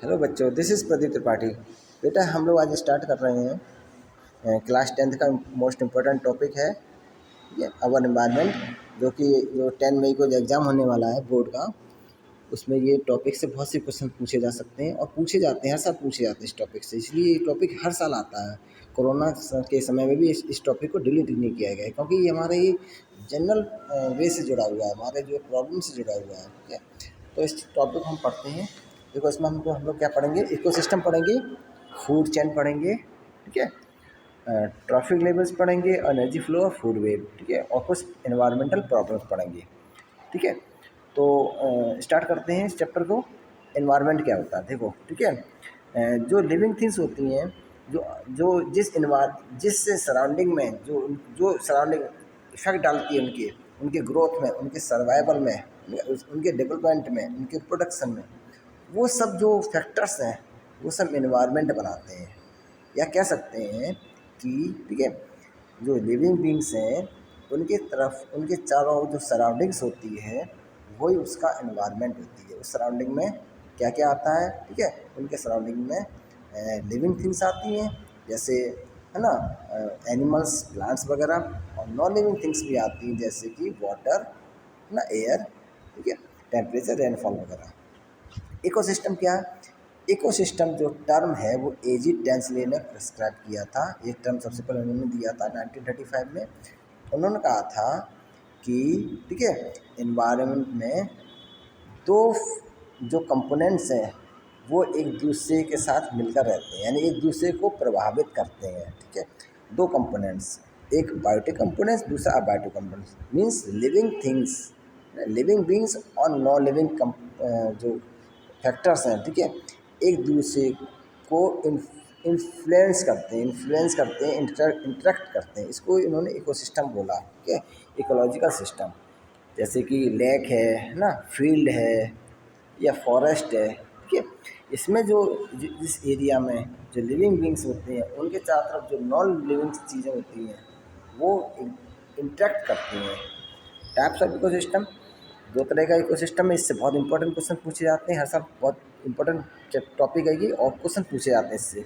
Hello बच्चों, this is Pradeep Tripathi. बेटा हम लोग आज स्टार्ट कर रहे हैं क्लास 10th का मोस्ट इम्पोर्टेंट टॉपिक है ये अवर एनवायरनमेंट, जो 10 मई को जो एग्ज़ाम होने वाला है बोर्ड का, उसमें ये टॉपिक से बहुत से क्वेश्चन पूछे जा सकते हैं और पूछे जाते हैं, हर साल पूछे जाते हैं इस टॉपिक से। इसलिए ये टॉपिक हर साल आता है। कोरोना के समय में भी इस टॉपिक को डिलीट नहीं किया गया है, क्योंकि ये हमारे ये जनरल वे से जुड़ा हुआ है, हमारे जो प्रॉब्लम से जुड़ा हुआ है। ठीक है, तो इस टॉपिक को हम पढ़ते हैं। देखो इसमें हम लोग क्या पढ़ेंगे, इकोसिस्टम पढ़ेंगे, फूड चेन पढ़ेंगे, ठीक है, ट्रैफिक लेवल्स पढ़ेंगे, एनर्जी फ्लो और फूड वेव, ठीक है, और कुछ एनवायरमेंटल प्रॉब्लम्स पढ़ेंगे। ठीक है, तो स्टार्ट करते हैं इस चैप्टर को। एनवायरनमेंट क्या होता है देखो, ठीक है। जो लिविंग थिंग्स होती हैं, जो जो जिस सराउंडिंग में जो जो सराउंडिंग इफेक्ट डालती है उनके उनके ग्रोथ में, उनके सर्वाइवल में, उनके डेवलपमेंट में, उनके प्रोडक्शन में, वो सब जो फैक्टर्स हैं वो सब एनवायरनमेंट बनाते हैं। या कह सकते हैं कि, ठीक है, जो लिविंग बींग्स हैं उनके चारों जो सराउंडिंग्स होती है वही उसका एनवायरनमेंट होती है। उस सराउंडिंग में क्या क्या आता है, ठीक है, उनके सराउंडिंग में लिविंग थिंग्स आती हैं, जैसे है ना, एनिमल्स, प्लांट्स वगैरह, और नॉन लिविंग थिंग्स भी आती हैं, जैसे कि वाटर, है ना, एयर, ठीक है, टेम्परेचर, रेनफॉल वगैरह। इकोसिस्टम क्या है? इकोसिस्टम जो टर्म है वो एजी टेंसले ने प्रिस्क्राइब किया था। ये टर्म सबसे पहले उन्होंने दिया था 1935 में। उन्होंने कहा था कि, ठीक है, एनवायरनमेंट में दो जो कंपोनेंट्स हैं वो एक दूसरे के साथ मिलकर रहते हैं, यानी एक दूसरे को प्रभावित करते हैं। ठीक है, दो कंपोनेंट्स, एक बायोटिक कंपोनेंट्स, दूसरा abiotic components, means living things, living beings और नॉन लिविंग जो फैक्टर्स हैं, ठीक है, एक दूसरे को इन्फ्लुएंस करते हैं, इंटरेक्ट करते हैं। इसको इन्होंने इकोसिस्टम बोला। ठीक है, इकोलॉजिकल सिस्टम, जैसे कि लेक है ना, फील्ड है या फॉरेस्ट है। ठीक है, इसमें जो जिस एरिया में जो लिविंग बींग्स होते हैं उनके चारों तरफ जो नॉन लिविंग चीज़ें होती हैं वो इंटरेक्ट करती हैं। टाइप्स ऑफ इकोसिस्टम, दो तरह का इकोसिस्टम है। इससे बहुत इंपॉर्टेंट क्वेश्चन पूछे जाते हैं हर साल, बहुत इंपॉर्टेंट टॉपिक है ये, और क्वेश्चन पूछे जाते हैं इससे।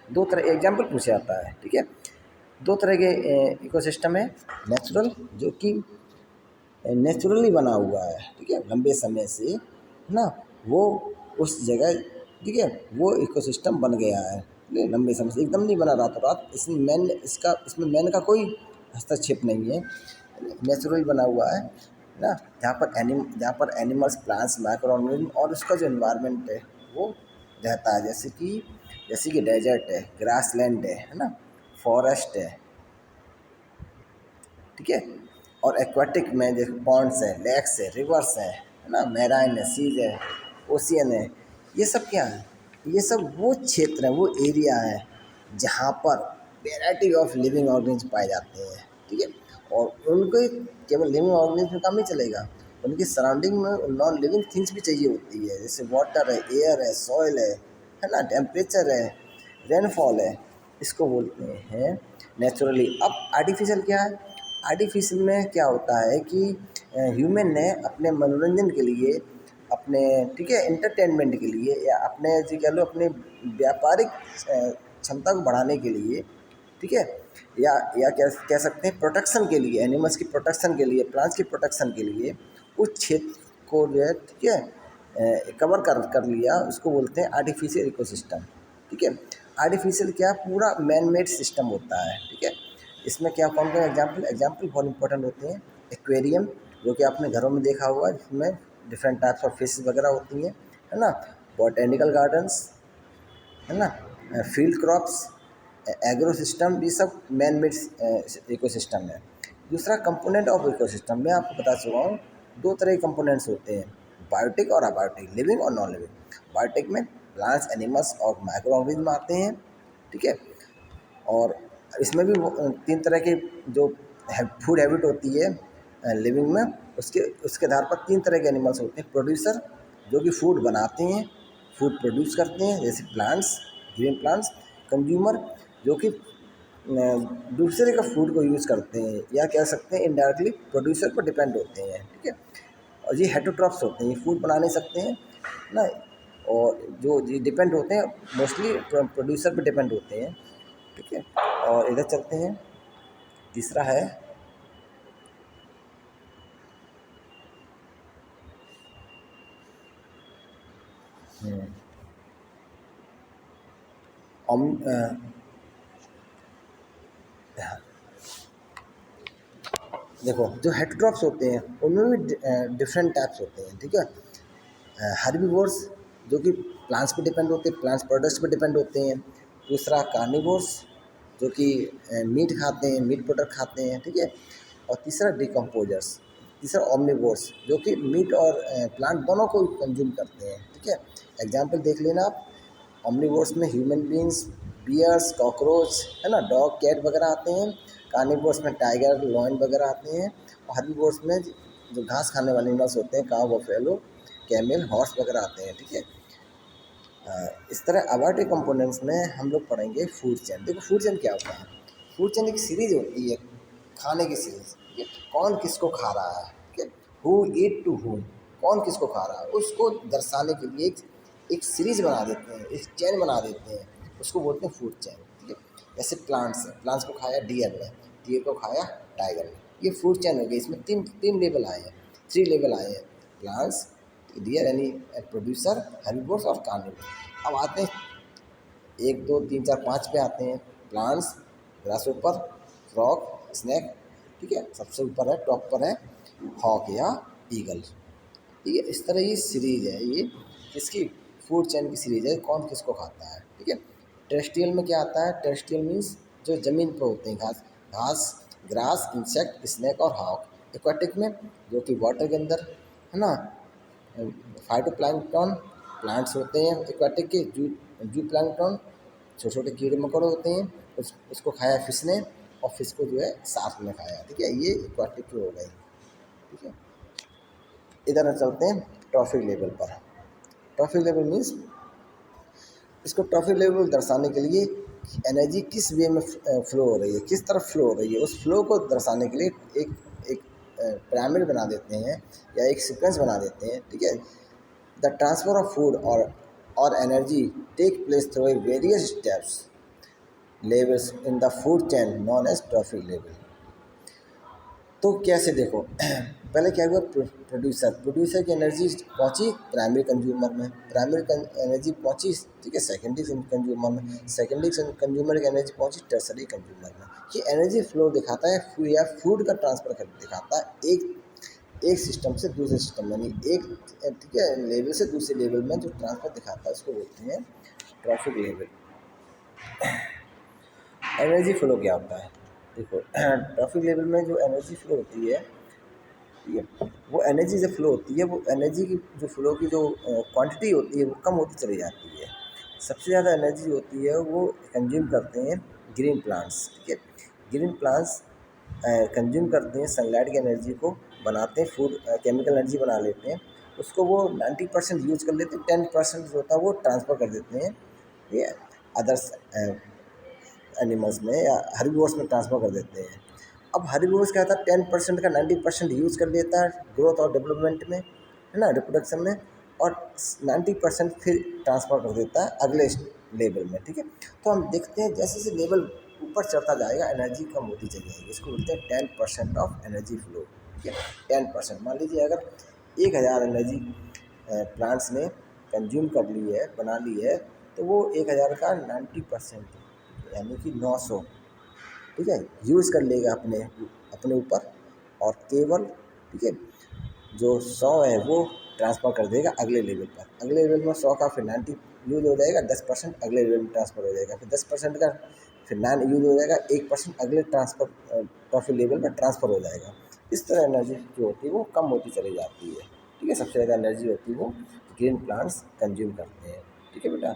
दो तरह एग्जाम्पल पूछे जाता है। ठीक है, दो तरह के इकोसिस्टम है। नेचुरल, जो कि नेचुरली बना हुआ है, ठीक है, लंबे समय से, है ना, वो उस जगह, ठीक है, वो इकोसिस्टम बन गया है, ठीक है, लंबे समय से, एकदम नहीं बना रातों रात। इसमें मैन का कोई हस्तक्षेप नहीं है, नेचुरली बना हुआ है ना, जहाँ पर एनिमल्स, प्लांट्स, माइक्रो ऑर्गेनिज्म और उसका जो एनवायरनमेंट है वो रहता है, जैसे कि डेजर्ट है, ग्रासलैंड है ना, फॉरेस्ट है, ठीक है, और एक्वाटिक में जैसे पॉन्ड्स है, लेक्स है, रिवर्स है ना, मैराइन है, सीज है, ओशियन है। ये सब क्या है? ये सब वो क्षेत्र है, वो एरिया है जहाँ पर वेराइटी ऑफ लिविंग ऑर्गेनिज्म पाए जाते हैं। ठीक है, और उनको केवल लिविंग ऑर्गेनिज्म काम नहीं चलेगा, उनकी सराउंडिंग में नॉन लिविंग थिंग्स भी चाहिए होती है, जैसे वाटर है, एयर है, सॉइल है ना, टेम्परेचर है, रेनफॉल है। इसको बोलते हैं नेचुरली। अब आर्टिफिशियल क्या है? आर्टिफिशियल में क्या होता है कि ह्यूमन ने अपने मनोरंजन के लिए, अपने, ठीक है, एंटरटेनमेंट के लिए, या अपने जी कह लो अपने व्यापारिक क्षमता को बढ़ाने के लिए, ठीक है, या कह सकते हैं प्रोटेक्शन के लिए, एनिमल्स की प्रोटेक्शन के लिए, प्लांट्स की प्रोटेक्शन के लिए उस क्षेत्र को जो है, ठीक है, कवर कर लिया, उसको बोलते हैं आर्टिफिशियल इकोसिस्टम। ठीक है, आर्टिफिशियल क्या, पूरा मैन मेड सिस्टम होता है। ठीक है, इसमें क्या, कौन कौन एग्जाम्पल बहुत इंपॉर्टेंट होते हैं। एक्वेरियम, जो कि आपने घरों में देखा होगा, जिसमें डिफरेंट टाइप्स ऑफ फिशेस वगैरह होती हैं, है ना, बॉटेनिकल गार्डन्स, है ना, फील्ड क्रॉप्स, एग्रो सिस्टम, ये सब मैन मेड इकोसिस्टम है। दूसरा कंपोनेंट ऑफ इकोसिस्टम, मैं आपको बता चुका हूँ, दो तरह के कंपोनेंट्स होते हैं, बायोटिक और अबायोटिक, लिविंग और नॉन लिविंग। बायोटिक में प्लांट्स, एनिमल्स और माइक्रो ऑर्गेनिज्म आते हैं। ठीक है, और इसमें भी तीन तरह के जो फूड हैबिट होती है लिविंग में, उसके आधार पर तीन तरह के एनिमल्स होते हैं। प्रोड्यूसर, जो कि फूड बनाते हैं, फूड प्रोड्यूस करते हैं, जैसे प्लांट्स, ग्रीन प्लांट्स। कंज्यूमर, जो कि दूसरे का फूड को यूज़ करते हैं, या कह सकते हैं इनडायरेक्टली प्रोड्यूसर पर डिपेंड होते हैं। ठीक है, और ये हेटरोट्रॉफ्स होते हैं, ये फूड बना नहीं सकते हैं ना, और जो ये डिपेंड होते हैं मोस्टली प्रोड्यूसर पे डिपेंड होते हैं, ठीक है। और इधर चलते हैं, तीसरा है ऑम- अ, देखो जो हेटेरोट्रॉप्स होते हैं उनमें भी डिफरेंट टाइप्स होते हैं, ठीक है। हर्बीवोर्स जो कि प्लांट्स पे डिपेंड होते हैं, प्लांट्स प्रोडक्ट्स पे डिपेंड होते हैं। दूसरा कार्निवोर्स जो कि मीट खाते हैं, मीट प्रोडक्ट खाते हैं, ठीक है। और तीसरा डिकम्पोजर्स, तीसरा ओमनिवोर्स जो कि मीट और प्लांट दोनों को कंज्यूम करते हैं, ठीक है। एग्जाम्पल देख लेना आप, ओमनिवोर्स में ह्यूमन बींग्स, बियर्स, कॉकरोच, है ना, डॉग, कैट वगैरह आते हैं। कार्निवोर्स में टाइगर, लॉयन वगैरह आते हैं। और हर्बीवोर्स में जो घास खाने वाले एनिमल्स होते हैं, काव, बफेलो, कैमल, हॉर्स वगैरह आते हैं, ठीक है। इस तरह अबायोटिक कंपोनेंट्स में हम लोग पढ़ेंगे फूड चेन। देखो फूड चेन क्या होता है, फूड चेन एक सीरीज होती है, खाने की सीरीज, ठीक है। कौन किसको खा रहा है, ठीक है, हु ईट टू हूम, कौन किसको खा रहा है उसको दर्शाने के लिए एक सीरीज बना देते हैं, एक चेन बना देते हैं, उसको बोलते हैं फूड चेन, ठीक है। जैसे प्लांट्स है, प्लांट्स को खाया डियर ने, डियर को खाया टाइगर ने, ये फूड चेन हो गई। इसमें तीन तीन लेवल आए हैं, थ्री लेवल आए हैं, प्लांट्स, डियर यानी प्रोड्यूसर, हर्बीवोर्स और कार्निवोर्स। अब आते हैं 1 2 3 4 5 पे आते हैं। प्लांट्स, ग्रासहोपर, फ्रॉग, स्नैक, ठीक है। सबसे ऊपर है, टॉप पर है हॉक या ईगल, ठीक है। इस तरह ये सीरीज है, ये किसकी, फूड चेन की सीरीज है, कौन किसको खाता है, ठीक है। टेरेस्ट्रियल में क्या आता है, टेरेस्ट्रियल मीन्स जो ज़मीन पर होते हैं, घास घास, ग्रास, इंसेक्ट, स्नैक और हॉक। एक्वाटिक में जो कि वाटर के अंदर, है ना, फाइटोप्लैंक्टन, प्लांट्स होते हैं एक्वाटिक के, जू जू प्लैंक्टन, छोटे छोटे कीड़े मकोड़े होते हैं, उसको खाया फिश ने, और फिश को जो है शार्क ने खाया, ठीक है। ये एक्वाटिक की हो गई, ठीक है। इधर चलते हैं ट्रॉफिक लेवल पर। ट्रॉफिक लेवल मीन्स, इसको ट्रॉफिक लेवल दर्शाने के लिए एनर्जी किस वे में फ्लो हो रही है, किस तरफ फ्लो हो रही है, उस फ्लो को दर्शाने के लिए एक एक पिरामिड बना देते हैं या एक सीक्वेंस बना देते हैं, ठीक है। द ट्रांसफर ऑफ फूड और energy take place through various steps levels in the food chain known as trophic level. तो कैसे देखो पहले क्या हुआ, प्रोड्यूसर की एनर्जी पहुंची प्राइमरी कंज्यूमर में, प्राइमरी एनर्जी पहुंची, ठीक है, सेकेंडरी कंज्यूमर में, सेकेंडरी कंज्यूमर की एनर्जी पहुंची टर्सरी कंज्यूमर में। ये एनर्जी फ्लो दिखाता है या फूड का ट्रांसफर कर दिखाता है एक सिस्टम से दूसरे सिस्टम में, यानी एक, ठीक है, लेवल से दूसरे लेवल में जो ट्रांसफर दिखाता है उसको बोलते हैं ट्रॉफिक लेवल। एनर्जी फ्लो क्या होता है, देखो ट्रॉफिक लेवल में जो एनर्जी फ्लो होती है, ठीक है, वो एनर्जी जब फ्लो होती है, वो एनर्जी की जो फ्लो की जो क्वांटिटी होती है वो कम होती चली जाती है। सबसे ज़्यादा एनर्जी होती है वो कंज्यूम करते हैं ग्रीन प्लांट्स, ठीक है। ग्रीन प्लांट्स कंज्यूम करते हैं सनलाइट की एनर्जी को, बनाते हैं फूड, केमिकल एनर्जी बना लेते हैं, उसको वो 90% यूज कर लेते हैं, 10% जो होता है वो ट्रांसफ़र कर देते हैं, ये अदर्स एनिमल्स में या हर्बीवोर्स में ट्रांसफ़र कर देते हैं। अब हर्बीवोर्स क्या होता है, 10% का 90% यूज़ कर लेता है ग्रोथ और डेवलपमेंट में, है ना, रिप्रोडक्शन में, और 90% फिर ट्रांसफ़र कर देता है अगले लेवल में, ठीक है। तो हम देखते हैं जैसे जैसे लेवल ऊपर चढ़ता जाएगा एनर्जी कम होती चली जाएगी, इसको बोलते हैं 10% ऑफ एनर्जी फ्लो, ठीक है। 10%, मान लीजिए अगर 1000 एनर्जी प्लांट्स ने कंज्यूम कर ली है, बना ली है, तो वो 1000 का 90% यानी कि 900, ठीक है, यूज़ कर लेगा अपने अपने ऊपर, और केवल, ठीक है, जो 100 है वो ट्रांसफ़र कर देगा अगले लेवल पर। अगले लेवल में 100 का फिर 90 यूज़ हो जाएगा, 10% अगले लेवल में ट्रांसफ़र हो जाएगा, फिर 10% का फिर 9 यूज़ हो जाएगा, 1% अगले ट्रॉफिक लेवल में ट्रांसफ़र हो जाएगा। इस तरह एनर्जी जो होती है वो कम होती चली जाती है, ठीक है। सबसे ज़्यादा एनर्जी होती है वो ग्रीन प्लांट्स कंज्यूम करते हैं, ठीक है बेटा।